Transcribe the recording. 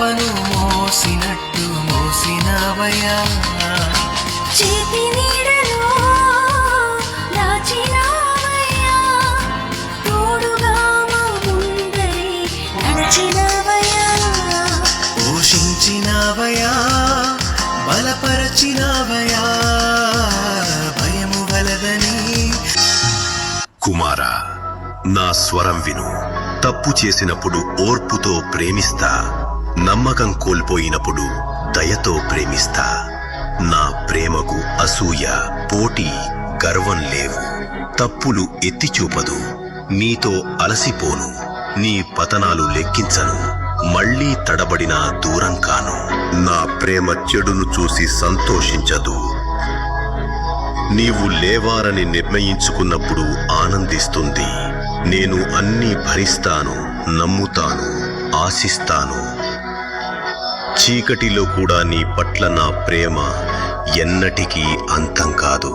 పాపను మోసినట్టు మోసినవయ్యా, చేతి నీడలో దాచినవయ్యా, తోడుగా మా ముందరే నడిచినవయ్యా, పోషించినవయ్యా, బలపరచినవయ్యా, భయము వలదని. కుమారా, నా స్వరం విను. తప్పు చేసినప్పుడు ఓర్పుతో ప్రేమిస్తా, నమ్మకం కోల్పోయినప్పుడు దయతో ప్రేమిస్తా. నా ప్రేమకు అసూయ, పోటీ, గర్వం లేవు. తప్పులు ఎత్తి చూపదు. నీతో అలసిపోను. నీ పతనాలు లెక్కించను. మళ్లీ తడబడినా దూరం కాను. నా ప్రేమ చెడును చూసి సంతోషించదు. నీవు లేవారని నిర్ణయించుకున్నప్పుడు ఆనందిస్తుంది. నేను అన్నీ భరిస్తాను, నమ్ముతాను, ఆశిస్తాను. చీకటిలో కూడా నీ పట్ల నా ప్రేమ ఎన్నటికీ అంతం కాదు.